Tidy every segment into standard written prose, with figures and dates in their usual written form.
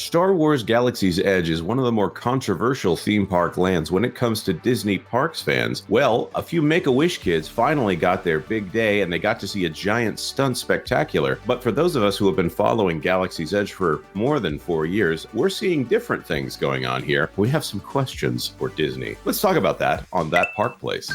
Star Wars Galaxy's Edge is one of the more controversial theme park lands when it comes to Disney Parks fans. Well, a few Make-A-Wish kids finally got their big day and they got to see a giant stunt spectacular. But for those of us who have been following Galaxy's Edge for more than 4 years, we're seeing different things going on here. We have some questions for Disney. Let's talk about that on That Park Place.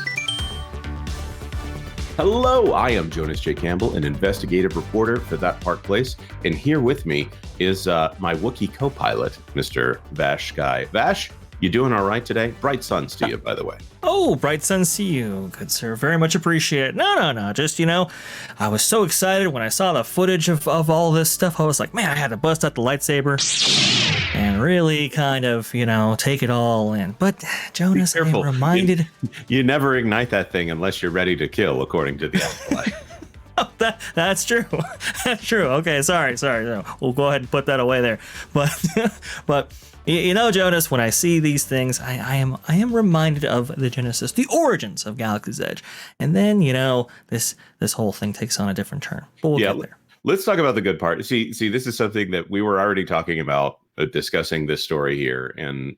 Hello, I am Jonas J. Campbell, an investigative reporter for That Park Place, and here with me is my Wookiee co-pilot, Mr. VashSky. Vash, you doing all right today? Bright suns to you, by the way. Oh, bright suns to you, good sir. Very much appreciate it. No. Just, I was so excited when I saw the footage of all this stuff. I was like, man, I had to bust out the lightsaber and really kind of, take it all in. But Jonas, I'm reminded... You never ignite that thing unless you're ready to kill, according to the Afterlife. Oh, that's true. That's true. Okay, sorry. No, we'll go ahead and put that away there. But Jonas, when I see these things, I am reminded of the genesis, the origins of Galaxy's Edge, and then this whole thing takes on a different turn. But we'll get there. Let's talk about the good part. See, this is something that we were already talking about, discussing this story here, and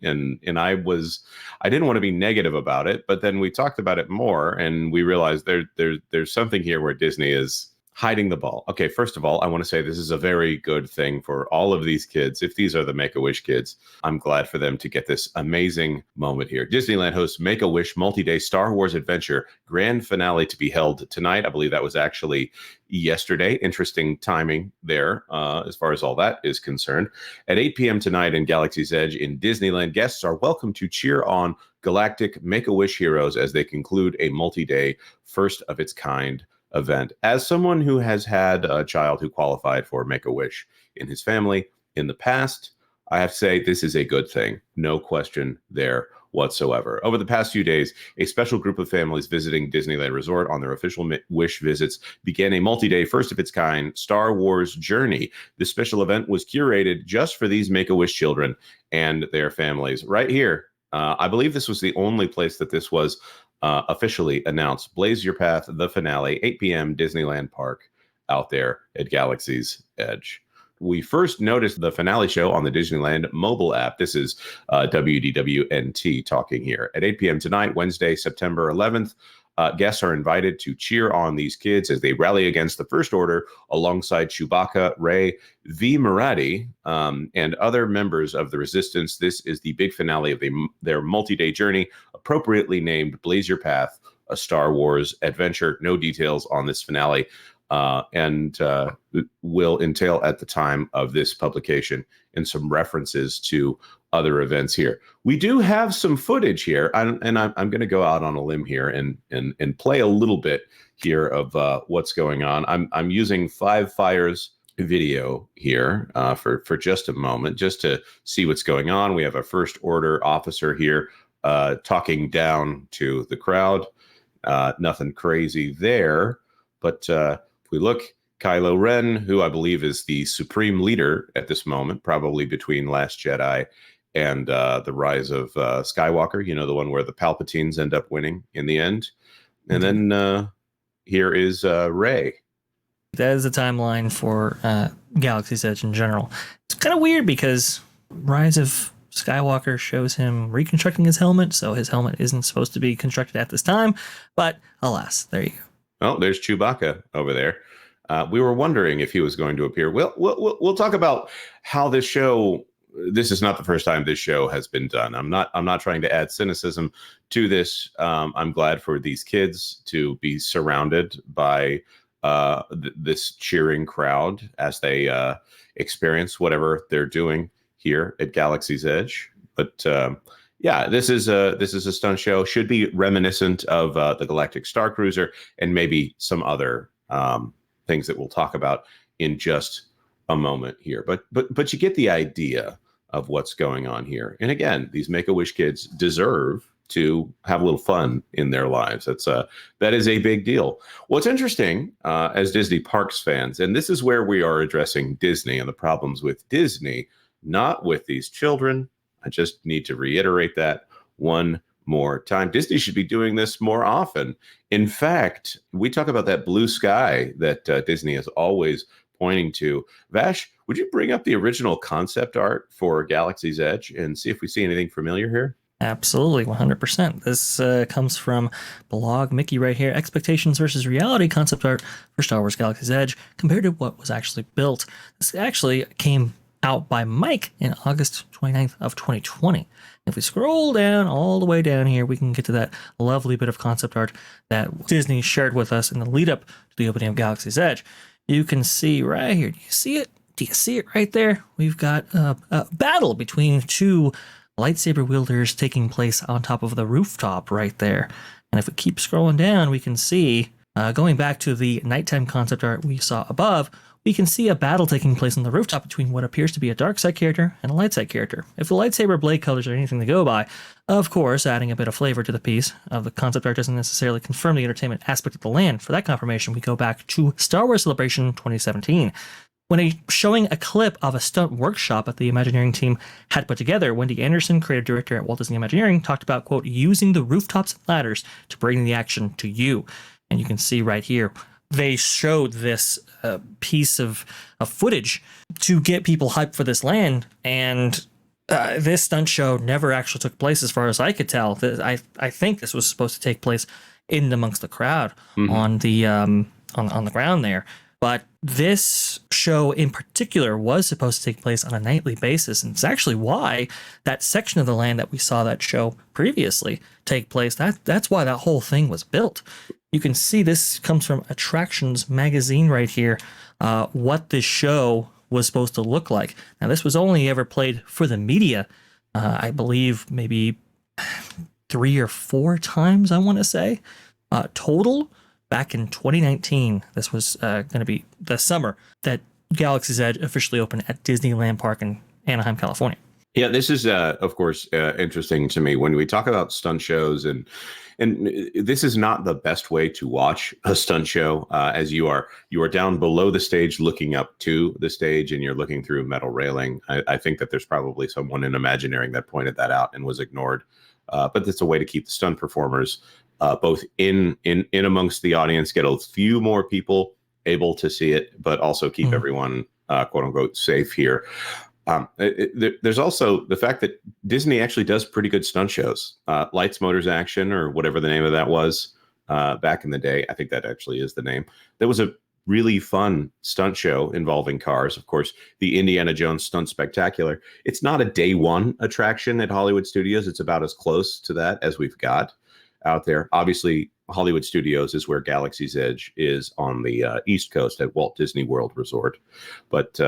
I didn't want to be negative about it, but then we talked about it more, and we realized there's something here where Disney is hiding the ball. Okay, first of all, I want to say this is a very good thing for all of these kids. If these are the Make-A-Wish kids, I'm glad for them to get this amazing moment here. Disneyland hosts Make-A-Wish multi-day Star Wars adventure grand finale to be held tonight. I believe that was actually yesterday. Interesting timing there as far as all that is concerned. At 8 p.m. tonight in Galaxy's Edge in Disneyland, guests are welcome to cheer on galactic Make-A-Wish heroes as they conclude a multi-day, first of its kind event. As someone who has had a child who qualified for Make-A-Wish in his family in the past, I have to say this is a good thing. No question there whatsoever. Over the past few days, a special group of families visiting Disneyland Resort on their official Wish visits began a multi-day, first of its kind Star Wars journey. This special event was curated just for these Make-A-Wish children and their families right here. I believe this was the only place that this was officially announced. Blaze Your Path, the finale, 8 p.m. Disneyland Park out there at Galaxy's Edge. We first noticed the finale show on the Disneyland mobile app. This is WDWNT talking here. At 8 p.m. tonight, Wednesday, September 11th, guests are invited to cheer on these kids as they rally against the First Order alongside Chewbacca, Rey, V. Maradi, and other members of the Resistance. This is the big finale of their multi-day journey, appropriately named Blaze Your Path, a Star Wars adventure. No details on this finale, and will entail at the time of this publication and some references to other events here. We do have some footage here, and I'm going to go out on a limb here and play a little bit here of what's going on. I'm using Five Fires video here for just a moment, just to see what's going on. We have a First Order officer here talking down to the crowd. Nothing crazy there, but if we look, Kylo Ren, who I believe is the supreme leader at this moment, probably between Last Jedi and the Rise of Skywalker, the one where the Palpatines end up winning in the end. And then here is Rey. That is the timeline for Galaxy's Edge in general. It's kind of weird because Rise of Skywalker shows him reconstructing his helmet, so his helmet isn't supposed to be constructed at this time. But alas, there you go. Oh, there's Chewbacca over there. We were wondering if he was going to appear. We'll talk about how this show. This is not the first time this show has been done. I'm not trying to add cynicism to this. I'm glad for these kids to be surrounded by this cheering crowd as they experience whatever they're doing here at Galaxy's Edge. But this is a stunt show. Should be reminiscent of the Galactic Star Cruiser and maybe some other things that we'll talk about in just a moment here. But you get the idea of what's going on here. And again, these Make-A-Wish kids deserve to have a little fun in their lives. That is a big deal. What's interesting as Disney Parks fans, and this is where we are addressing Disney and the problems with Disney, not with these children. I just need to reiterate that one more time. Disney should be doing this more often. In fact, we talk about that blue sky that Disney is always pointing to. Vash, would you bring up the original concept art for Galaxy's Edge and see if we see anything familiar here? Absolutely, 100%. This comes from blog Mickey right here. Expectations versus reality concept art for Star Wars Galaxy's Edge compared to what was actually built. This actually came out by Mike in August 29th of 2020. If we scroll down all the way down here, we can get to that lovely bit of concept art that Disney shared with us in the lead up to the opening of Galaxy's Edge. You can see right here. Do you see it? Do you see it right there? We've got a battle between two lightsaber wielders taking place on top of the rooftop right there. And if we keep scrolling down, we can see, going back to the nighttime concept art we saw above, we can see a battle taking place on the rooftop between what appears to be a dark side character and a light side character. If the lightsaber blade colors are anything to go by, of course, adding a bit of flavor to the piece of the concept art doesn't necessarily confirm the entertainment aspect of the land. For that confirmation, we go back to Star Wars Celebration 2017. When showing a clip of a stunt workshop that the Imagineering team had put together, Wendy Anderson, creative director at Walt Disney Imagineering, talked about, quote, using the rooftops and ladders to bring the action to you. And you can see right here, they showed this piece of footage to get people hyped for this land. And this stunt show never actually took place, as far as I could tell. I think this was supposed to take place in amongst the crowd on the ground there. But this show in particular was supposed to take place on a nightly basis. And it's actually why that section of the land that we saw that show previously take place, that's why that whole thing was built. You can see this comes from Attractions magazine right here, what this show was supposed to look like. Now, this was only ever played for the media, I believe maybe 3 or 4 times, I want to say, total. Back in 2019, this was going to be the summer that Galaxy's Edge officially opened at Disneyland Park in Anaheim, California. Yeah, this is, of course, interesting to me when we talk about stunt shows, and this is not the best way to watch a stunt show, as you are down below the stage, looking up to the stage, and you're looking through metal railing. I think that there's probably someone in Imagineering that pointed that out and was ignored, but it's a way to keep the stunt performers both in amongst the audience, get a few more people able to see it, but also keep everyone quote unquote safe here. There's also the fact that Disney actually does pretty good stunt shows. Lights, Motors, Action, or whatever the name of that was back in the day. I think that actually is the name. That was a really fun stunt show involving cars. Of course, the Indiana Jones Stunt Spectacular. It's not a day one attraction at Hollywood Studios. It's about as close to that as we've got out there. Obviously, Hollywood Studios is where Galaxy's Edge is on the East Coast at Walt Disney World Resort. But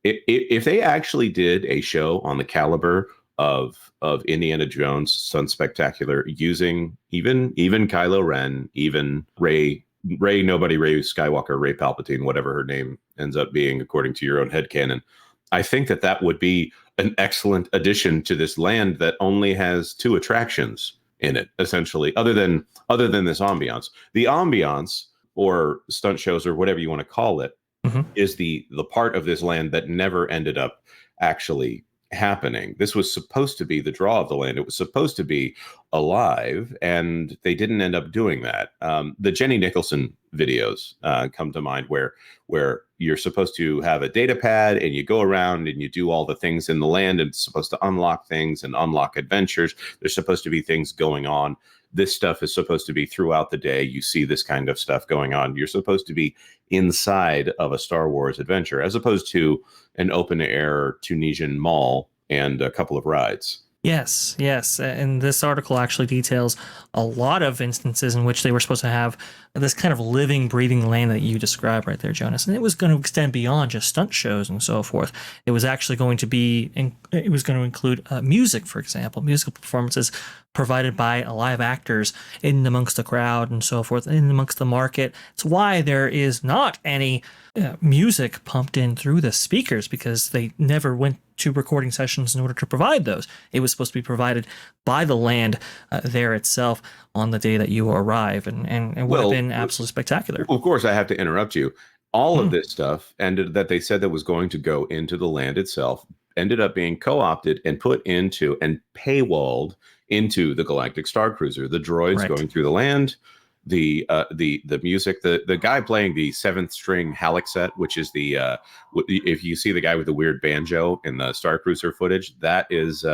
if they actually did a show on the caliber of Indiana Jones Stunt Spectacular, using even Kylo Ren, even Rey Skywalker, Rey Palpatine, whatever her name ends up being according to your own headcanon, I think that would be an excellent addition to this land that only has 2 attractions in it, essentially, other than this ambiance. The ambiance, or stunt shows, or whatever you want to call it, is the part of this land that never ended up actually happening. This was supposed to be the draw of the land. It was supposed to be alive, and they didn't end up doing that. The Jenny Nicholson videos come to mind, where you're supposed to have a data pad and you go around and you do all the things in the land, and it's supposed to unlock things and unlock adventures. There's supposed to be things going on. This stuff is supposed to be throughout the day. You see this kind of stuff going on. You're supposed to be inside of a Star Wars adventure, as opposed to an open air Tunisian mall and a couple of rides. Yes. And this article actually details a lot of instances in which they were supposed to have this kind of living, breathing land that you described right there, Jonas. And it was going to extend beyond just stunt shows and so forth. It was actually going to include music, for example, musical performances provided by live actors in amongst the crowd and so forth, in amongst the market. It's why there is not any music pumped in through the speakers, because they never went to recording sessions in order to provide those. It was supposed to be provided by the land there itself on the day that you arrive, and it would have been absolutely spectacular. Of course, I have to interrupt you. All of this stuff ended that they said that was going to go into the land itself ended up being co-opted and put into and paywalled into the Galactic Star Cruiser. The droids going through the land, the music, the guy playing the seventh string Halleck, which is if you see the guy with the weird banjo in the Star Cruiser footage, that is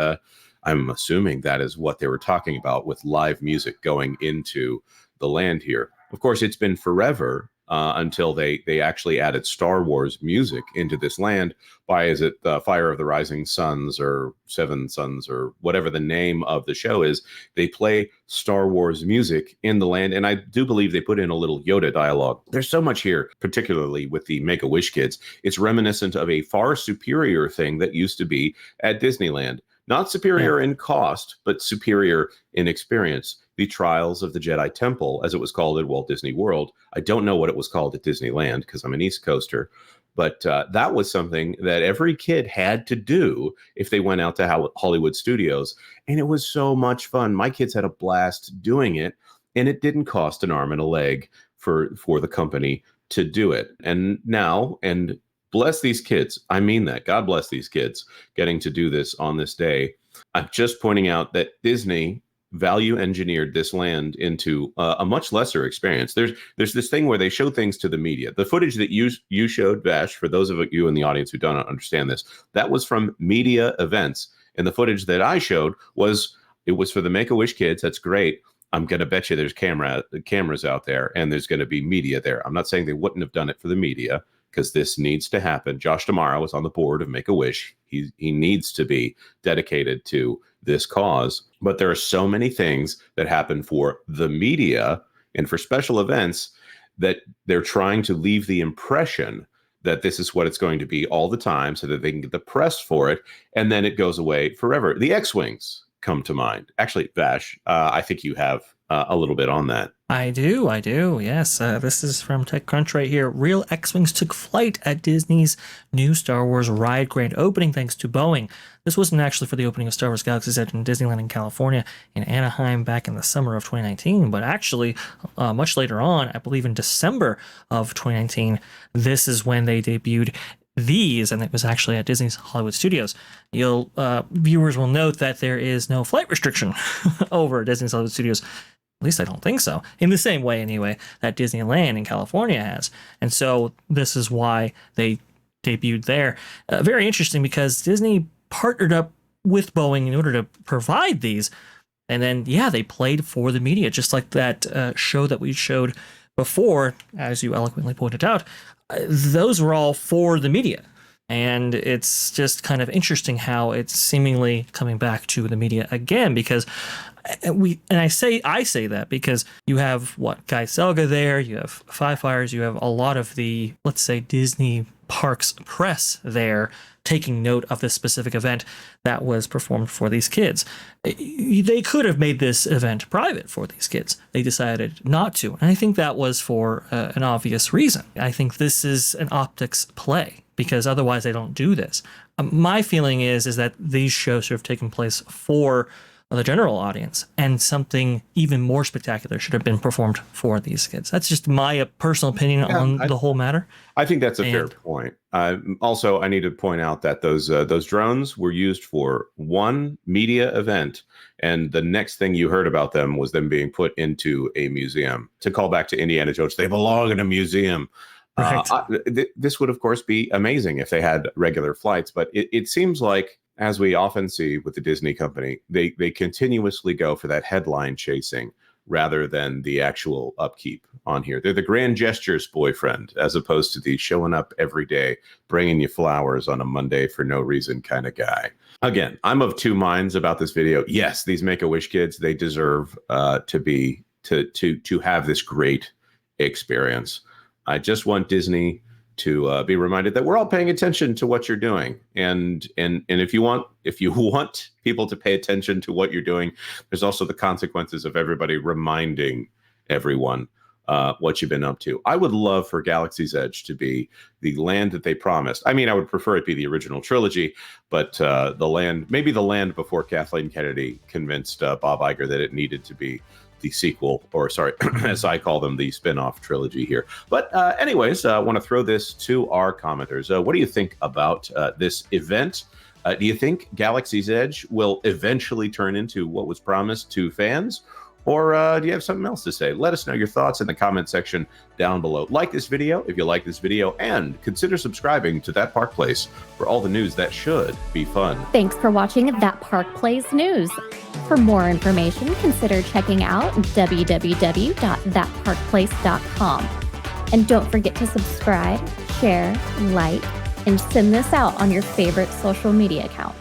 I'm assuming that is what they were talking about with live music going into the land here. Of course, it's been forever until they actually added Star Wars music into this land by, is it Fire of the Rising Suns or Seven Suns or whatever the name of the show is. They play Star Wars music in the land, and I do believe they put in a little Yoda dialogue. There's so much here, particularly with the Make-A-Wish kids. It's reminiscent of a far superior thing that used to be at Disneyland. Not superior in cost, but superior in experience. The Trials of the Jedi Temple, as it was called at Walt Disney World. I don't know what it was called at Disneyland because I'm an East Coaster, but that was something that every kid had to do if they went out to Hollywood Studios, and it was so much fun. My kids had a blast doing it, and it didn't cost an arm and a leg for the company to do it. And now, and bless these kids, I mean that, God bless these kids getting to do this on this day. I'm just pointing out that Disney value engineered this land into a much lesser experience. There's this thing where they show things to the media. The footage that you showed, Vash, for those of you in the audience who don't understand this, that was from media events. And the footage that I showed was for the Make-A-Wish kids. That's great. I'm going to bet you there's cameras out there and there's going to be media there. I'm not saying they wouldn't have done it for the media, because this needs to happen. Josh D'Amaro is on the board of Make-A-Wish. He needs to be dedicated to this cause. But there are so many things that happen for the media and for special events that they're trying to leave the impression that this is what it's going to be all the time so that they can get the press for it, and then it goes away forever. The X-Wings come to mind. Actually, Vash, I think you have a little bit on that. I do, yes. This is from TechCrunch right here. Real X-Wings took flight at Disney's new Star Wars ride grand opening thanks to Boeing. This wasn't actually for the opening of Star Wars Galaxy's Edge in Disneyland in California in Anaheim back in the summer of 2019, but actually much later on, I believe in December of 2019, this is when they debuted these, and it was actually at Disney's Hollywood Studios. Viewers will note that there is no flight restriction over at Disney's Hollywood Studios. At least I don't think so. In the same way, anyway, that Disneyland in California has. And so this is why they debuted there. Very interesting, because Disney partnered up with Boeing in order to provide these. And then, they played for the media, just like that show that we showed before, as you eloquently pointed out. Those were all for the media. And it's just kind of interesting how it's seemingly coming back to the media again, because I say that because you have Guy Selga there, you have Five Fires, you have a lot of the, let's say, Disney Parks press there taking note of this specific event that was performed for these kids. They could have made this event private for these kids. They decided not to. And I think that was for an obvious reason. I think this is an optics play, because otherwise they don't do this. My feeling is that these shows should have taken place for the general audience, and something even more spectacular should have been performed for these kids. That's just my personal opinion on the whole matter. I think that's a fair point. Also, I need to point out that those drones were used for one media event, and the next thing you heard about them was them being put into a museum. To call back to Indiana Jones, they belong in a museum. Right. This would, of course, be amazing if they had regular flights, but it seems like, as we often see with the Disney company, they continuously go for that headline chasing rather than the actual upkeep on here. They're the grand gestures boyfriend, as opposed to the showing up every day, bringing you flowers on a Monday for no reason kind of guy. Again, I'm of two minds about this video. Yes, these Make-A-Wish kids, they deserve to have this great experience. I just want Disney to be reminded that we're all paying attention to what you're doing, and if you want people to pay attention to what you're doing, there's also the consequences of everybody reminding everyone what you've been up to. I would love for Galaxy's Edge to be the land that they promised. I mean, I would prefer it be the original trilogy, but the land before Kathleen Kennedy convinced Bob Iger that it needed to be the sequel, or sorry, as I call them, the spin-off trilogy here. But anyways, I want to throw this to our commenters. What do you think about this event? Do you think Galaxy's Edge will eventually turn into what was promised to fans? Or do you have something else to say? Let us know your thoughts in the comment section down below. Like this video if you like this video, and consider subscribing to That Park Place for all the news that should be fun. Thanks for watching That Park Place News. For more information, consider checking out www.thatparkplace.com. And don't forget to subscribe, share, like, and send this out on your favorite social media accounts.